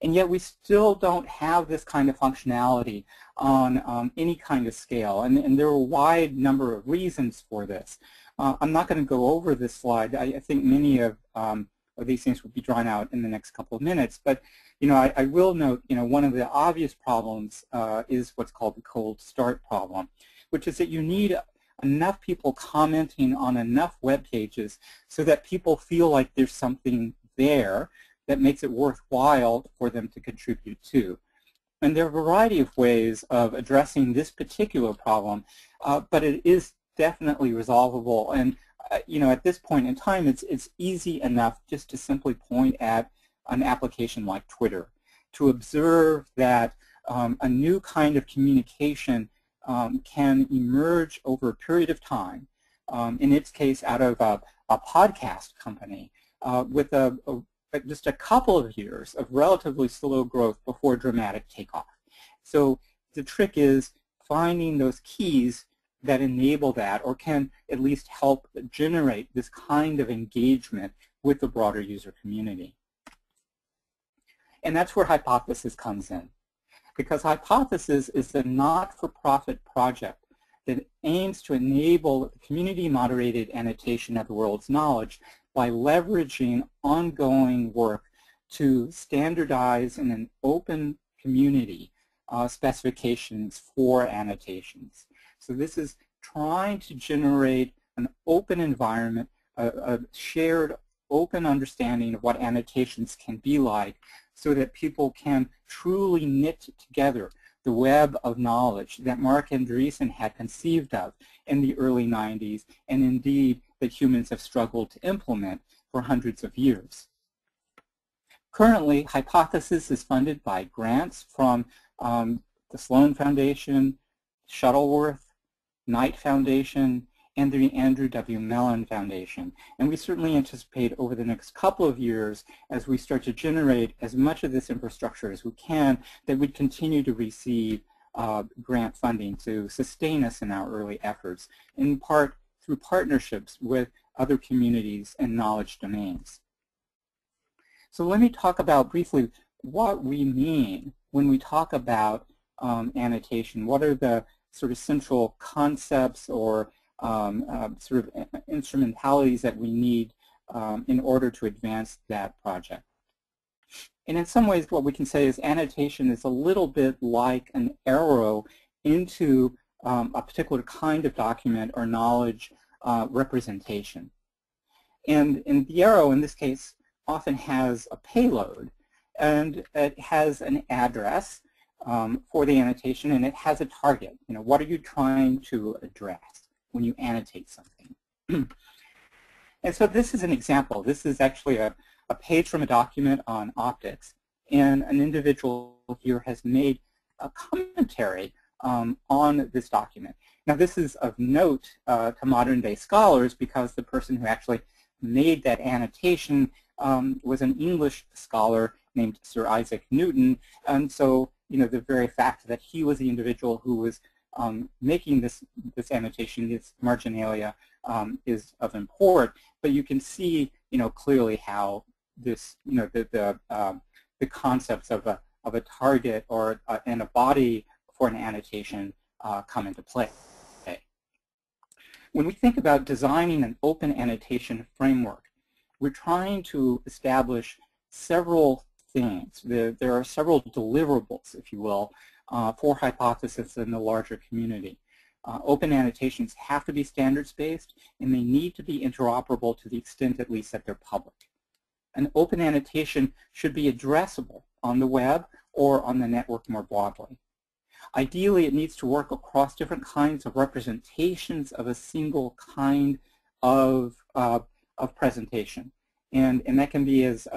And yet we still don't have this kind of functionality on any kind of scale. And there are a wide number of reasons for this. I'm not going to go over this slide. I think many of these things will be drawn out in the next couple of minutes. But you know, I will note, you know, one of the obvious problems is what's called the cold start problem, which is that you need enough people commenting on enough web pages so that people feel like there's something there that makes it worthwhile for them to contribute to. And there are a variety of ways of addressing this particular problem, but it is definitely resolvable. And you know, at this point in time, it's easy enough just to simply point at an application like Twitter to observe that a new kind of communication can emerge over a period of time, in its case out of a podcast company with just a couple of years of relatively slow growth before dramatic takeoff. So the trick is finding those keys that enable that, or can at least help generate this kind of engagement with the broader user community. And that's where Hypothesis comes in, because Hypothesis is a not-for-profit project that aims to enable community-moderated annotation of the world's knowledge by leveraging ongoing work to standardize in an open community specifications for annotations. So this is trying to generate an open environment, a shared open understanding of what annotations can be like, so that people can truly knit together the web of knowledge that Mark Andreessen had conceived of in the early 90s, and indeed that humans have struggled to implement for hundreds of years. Currently, Hypothesis is funded by grants from the Sloan Foundation, Shuttleworth, Knight Foundation, and the Andrew W. Mellon Foundation. And we certainly anticipate over the next couple of years, as we start to generate as much of this infrastructure as we can, that we continue to receive grant funding to sustain us in our early efforts, in part through partnerships with other communities and knowledge domains. So let me talk about briefly what we mean when we talk about annotation. What are the sort of central concepts or sort of instrumentalities that we need in order to advance that project? And in some ways, what we can say is annotation is a little bit like an arrow into a particular kind of document or knowledge representation. And the arrow, in this case, often has a payload, and it has an address for the annotation, and it has a target. You know, what are you trying to address when you annotate something? And so this is an example. This is actually a page from a document on optics, and an individual here has made a commentary on this document. Now this is of note to modern day scholars, because the person who actually made that annotation was an English scholar named Sir Isaac Newton, and so the very fact that he was the individual who was making this annotation, this marginalia, is of import. But you can see, clearly how this, the concepts of a target or and a body for an annotation come into play. When we think about designing an open annotation framework, we're trying to establish several things. There are several deliverables, if you will, for Hypothesis in the larger community. Open annotations have to be standards-based, and they need to be interoperable to the extent at least that they're public. An open annotation should be addressable on the web or on the network more broadly. Ideally, it needs to work across different kinds of representations of a single kind of presentation. And that can be as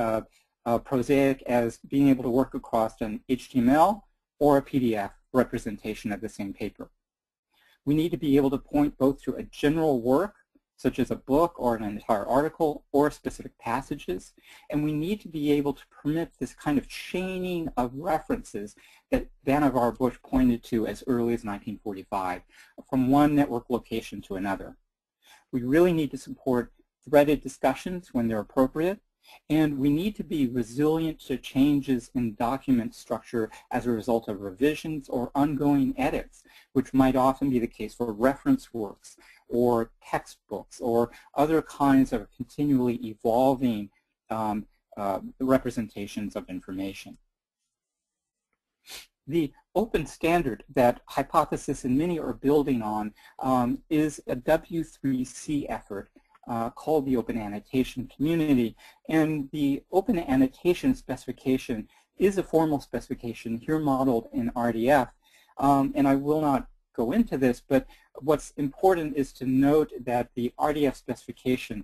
prosaic as being able to work across an HTML or a PDF representation of the same paper. We need to be able to point both to a general work, such as a book or an entire article, or specific passages, and we need to be able to permit this kind of chaining of references that Vannevar Bush pointed to as early as 1945, from one network location to another. We really need to support threaded discussions when they're appropriate, and we need to be resilient to changes in document structure as a result of revisions or ongoing edits, which might often be the case for reference works or textbooks or other kinds of continually evolving representations of information. The open standard that Hypothesis and many are building on is a W3C effort called the Open Annotation Community. And the Open Annotation specification is a formal specification here modeled in RDF. And I will not go into this, but what's important is to note that the RDF specification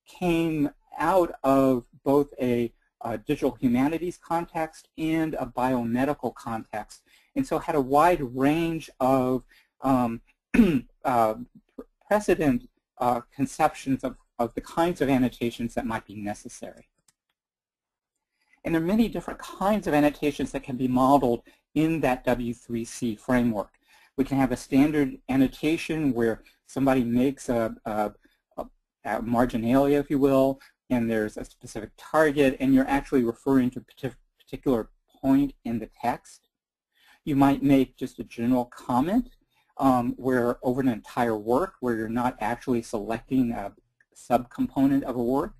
came out of both a digital humanities context and a biomedical context, and so had a wide range of precedent conceptions of the kinds of annotations that might be necessary. And there are many different kinds of annotations that can be modeled in that W3C framework. We can have a standard annotation where somebody makes a marginalia, if you will, and there's a specific target, and you're actually referring to a particular point in the text. You might make just a general comment where over an entire work where you're not actually selecting a subcomponent of a work.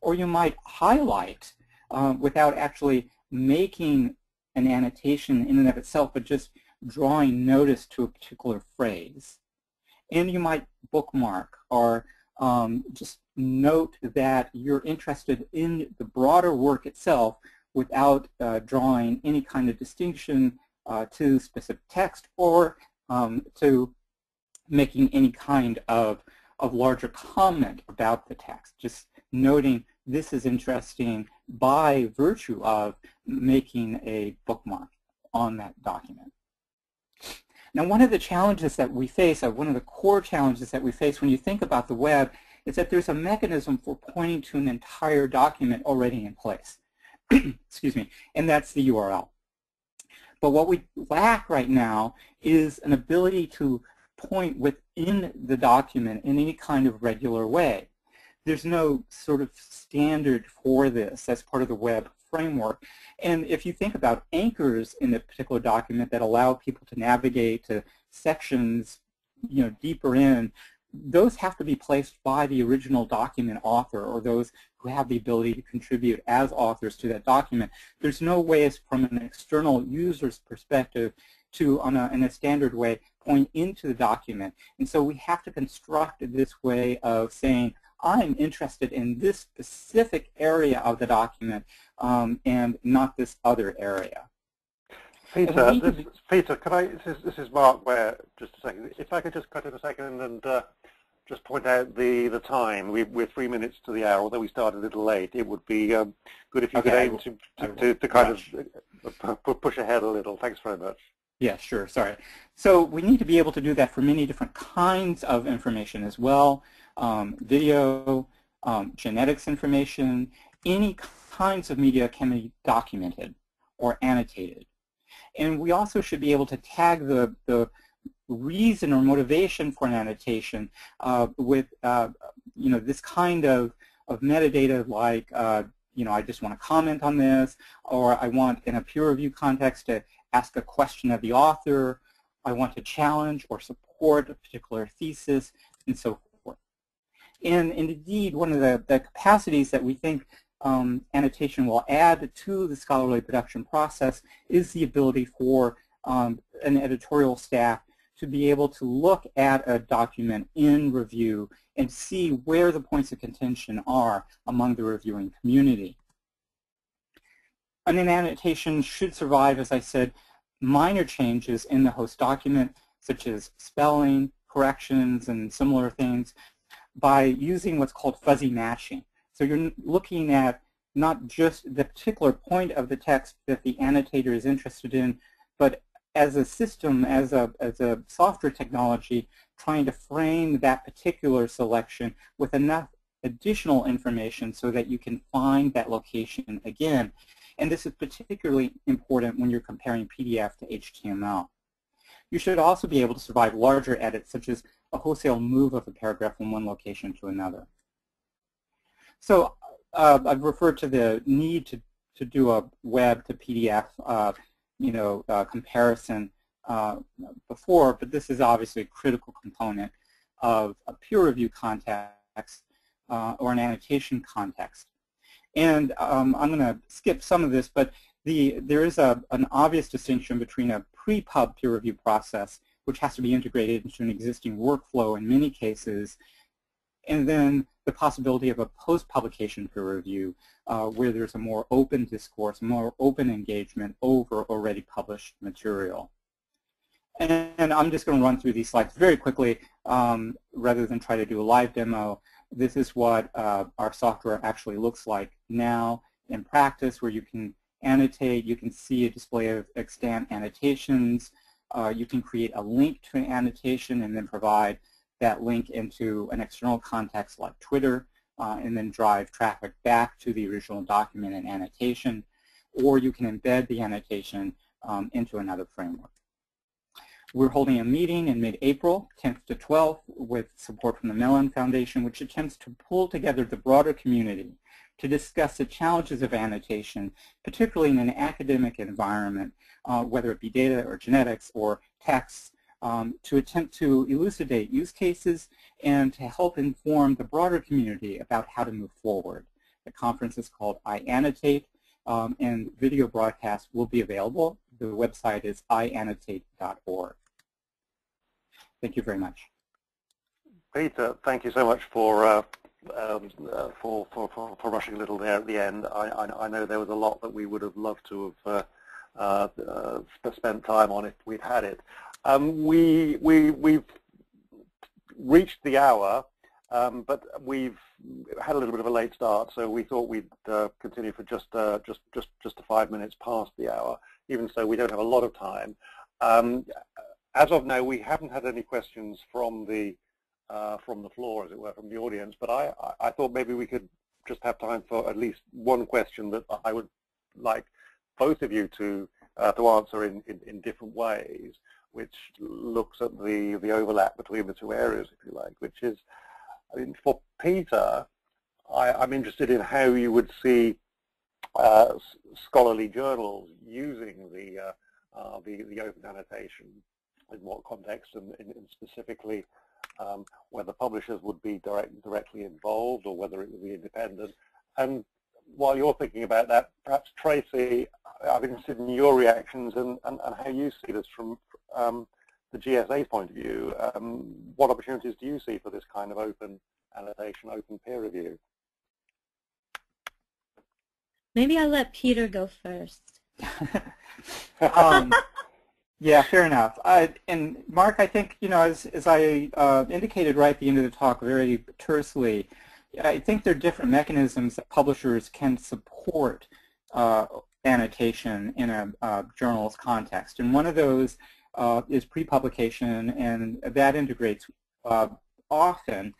Or you might highlight without actually making an annotation in and of itself, but just drawing notice to a particular phrase. And you might bookmark or just note that you're interested in the broader work itself without drawing any kind of distinction to specific text or to making any kind of larger comment about the text. Just noting this is interesting by virtue of making a bookmark on that document. Now, one of the challenges that we face, one of the core challenges that we face when you think about the web, is that there's a mechanism for pointing to an entire document already in place. Excuse me, and that's the URL. But what we lack right now is an ability to point within the document in any kind of regular way. There's no sort of standard for this as part of the web framework. And if you think about anchors in a particular document that allow people to navigate to sections, deeper in, those have to be placed by the original document author or those who have the ability to contribute as authors to that document. There's no way from an external user's perspective to, in a standard way, point into the document. And so we have to construct this way of saying, I'm interested in this specific area of the document and not this other area. Peter, this is Mark Ware, just a second. If I could just cut in a second and just point out the time. We're 3 minutes to the hour, although we started a little late. It would be good if you could aim to kind of push ahead a little. Thanks very much. Yeah, sure, sorry. So we need to be able to do that for many different kinds of information as well. Video, genetics information, any kinds of media can be documented or annotated. And we also should be able to tag the reason or motivation for an annotation with this kind of metadata like I just want to comment on this, or I want in a peer review context to ask a question of the author, I want to challenge or support a particular thesis, and so forth. And indeed, one of the capacities that we think annotation will add to the scholarly production process is the ability for an editorial staff to be able to look at a document in review and see where the points of contention are among the reviewing community. And an annotation should survive, as I said, minor changes in the host document, such as spelling, corrections, and similar things, by using what's called fuzzy matching. So you're looking at not just the particular point of the text that the annotator is interested in, but as a system, as a software technology, trying to frame that particular selection with enough additional information so that you can find that location again. And this is particularly important when you're comparing PDF to HTML. You should also be able to survive larger edits, such as a wholesale move of a paragraph from one location to another. So I've referred to the need to do a web to PDF comparison before, but this is obviously a critical component of a peer review context or an annotation context. And I'm going to skip some of this, but there is an obvious distinction between a pre-pub peer review process, which has to be integrated into an existing workflow in many cases, and then the possibility of a post-publication peer review where there's a more open discourse, more open engagement over already published material. And I'm just going to run through these slides very quickly rather than try to do a live demo. This is what our software actually looks like now in practice, where you can annotate, you can see a display of extant annotations, you can create a link to an annotation and then provide that link into an external context like Twitter, and then drive traffic back to the original document and annotation, or you can embed the annotation into another framework. We're holding a meeting in mid-April, 10th to 12th, with support from the Mellon Foundation, which attempts to pull together the broader community to discuss the challenges of annotation, particularly in an academic environment, whether it be data or genetics or text, to attempt to elucidate use cases and to help inform the broader community about how to move forward. The conference is called iAnnotate, and video broadcasts will be available. The website is iannotate.org. Thank you very much. Peter, thank you so much for rushing a little there at the end. I know there was a lot that we would have loved to have spent time on if we'd had it. We've reached the hour, but we've had a little bit of a late start, so we thought we'd continue for just 5 minutes past the hour. Even so, we don't have a lot of time. As of now, we haven't had any questions from the floor, as it were, from the audience. But I thought maybe we could just have time for at least one question that I would like both of you to answer in different ways, which looks at the overlap between the two areas, if you like, which is, I mean, for Peter, I'm interested in how you would see scholarly journals using the open annotation, in what context, and specifically whether publishers would be directly involved or whether it would be independent. And while you're thinking about that, perhaps Tracy, I'm interested in your reactions and how you see this from the GSA's point of view. What opportunities do you see for this kind of open annotation, open peer review? Maybe I'll let Peter go first. Yeah, fair enough. And Mark, I think, you know, as I indicated right at the end of the talk very tersely, I think there are different mechanisms that publishers can support annotation in a journal's context. And one of those is pre-publication, and that integrates often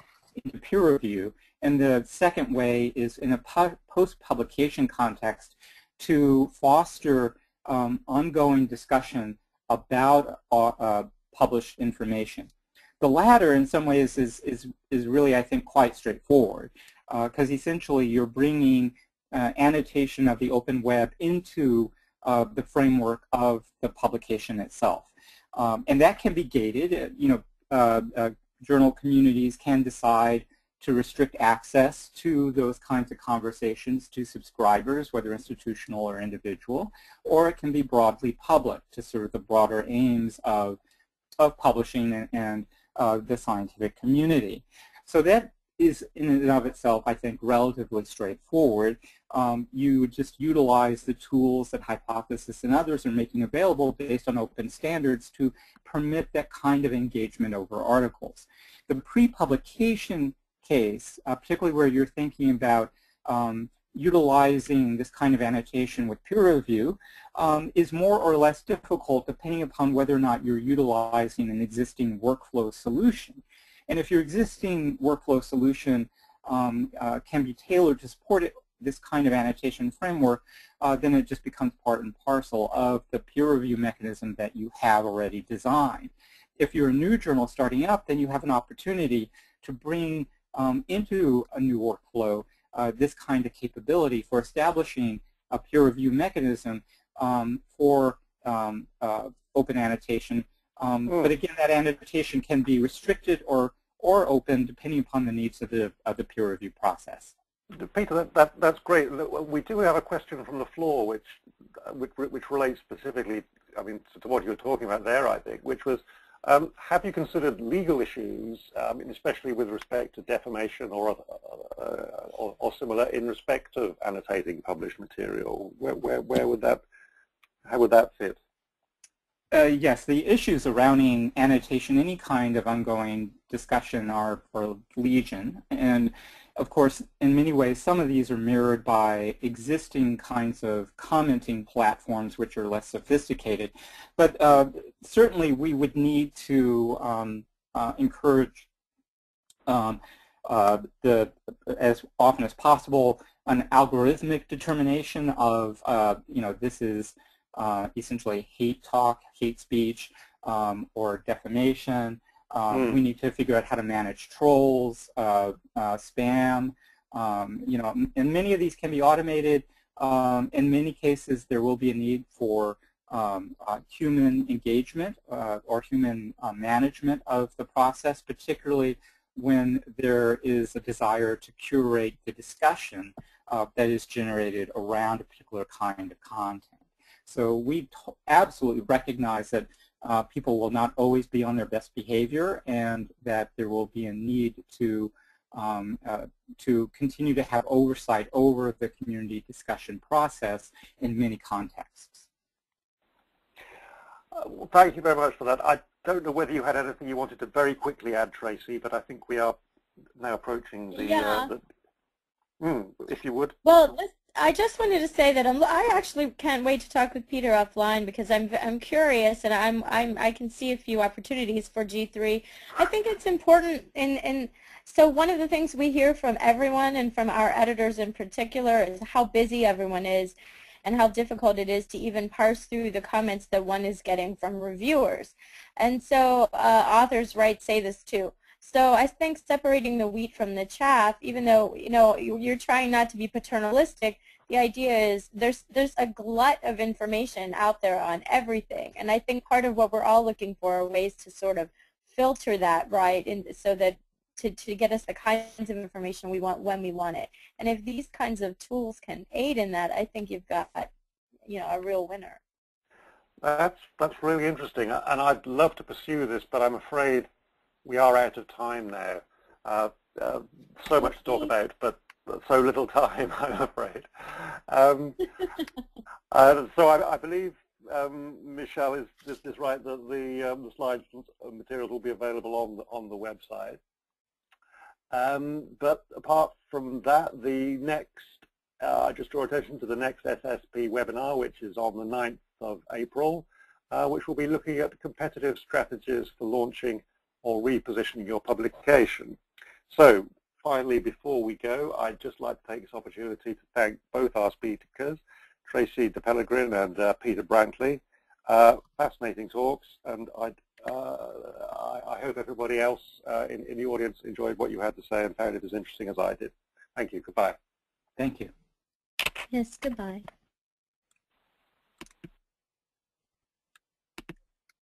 into peer review. And the second way is in a post-publication context to foster ongoing discussion about published information. The latter, in some ways, is really, I think, quite straightforward, because essentially you're bringing annotation of the open web into the framework of the publication itself. And that can be gated. You know, journal communities can decide to restrict access to those kinds of conversations to subscribers, whether institutional or individual, or it can be broadly public to serve the broader aims of publishing and the scientific community. So that is in and of itself, I think, relatively straightforward. You just utilize the tools that Hypothesis and others are making available based on open standards to permit that kind of engagement over articles. The pre-publication case, particularly where you're thinking about utilizing this kind of annotation with peer review, is more or less difficult depending upon whether or not you're utilizing an existing workflow solution. And if your existing workflow solution can be tailored to support this kind of annotation framework, then it just becomes part and parcel of the peer review mechanism that you have already designed. If you're a new journal starting up, then you have an opportunity to bring into a new workflow this kind of capability for establishing a peer review mechanism for open annotation. But again, that annotation can be restricted or open depending upon the needs of the peer review process. Peter, that's great. We do have a question from the floor, which relates specifically, I mean, to what you were talking about there, I think, which was, have you considered legal issues, especially with respect to defamation or similar, in respect of annotating published material? Where would that, how would that fit? Yes, the issues surrounding annotation, any kind of ongoing discussion, are legion. And of course, in many ways, some of these are mirrored by existing kinds of commenting platforms which are less sophisticated. But certainly we would need to encourage as often as possible an algorithmic determination of, you know, this is essentially hate talk, hate speech, or defamation. We need to figure out how to manage trolls, spam. And many of these can be automated. In many cases, there will be a need for human engagement or human management of the process, particularly when there is a desire to curate the discussion that is generated around a particular kind of content. So we absolutely recognize that people will not always be on their best behavior, and that there will be a need to continue to have oversight over the community discussion process in many contexts. Well, thank you very much for that. I don't know whether you had anything you wanted to very quickly add, Tracy, but I think we are now approaching the, if you would. Well, I just wanted to say that I actually can't wait to talk with Peter offline, because I'm curious, and I can see a few opportunities for G3. I think it's important, and so one of the things we hear from everyone, and from our editors in particular, is how busy everyone is, and how difficult it is to even parse through the comments that one is getting from reviewers. And so authors say this too. So I think separating the wheat from the chaff, even though you're trying not to be paternalistic, the idea is there's a glut of information out there on everything, and I think part of what we're all looking for are ways to sort of filter that, right, and so that to get us the kinds of information we want when we want it. And if these kinds of tools can aid in that, I think you've got a real winner. That's really interesting, and I'd love to pursue this, but I'm afraid we are out of time now. So much to talk about, but so little time, I'm afraid. So I believe, Michelle, is right, that the slides and materials will be available on the website. But apart from that, the next, I just draw attention to the next SSP webinar, which is on the 9th of April, which will be looking at competitive strategies for launching or repositioning your publication. So finally, before we go, I'd just like to take this opportunity to thank both our speakers, Tracy de Pellegrin and Peter Brantley. Fascinating talks, and I hope everybody else in the audience enjoyed what you had to say and found it as interesting as I did. Thank you. Goodbye. Thank you. Yes, goodbye.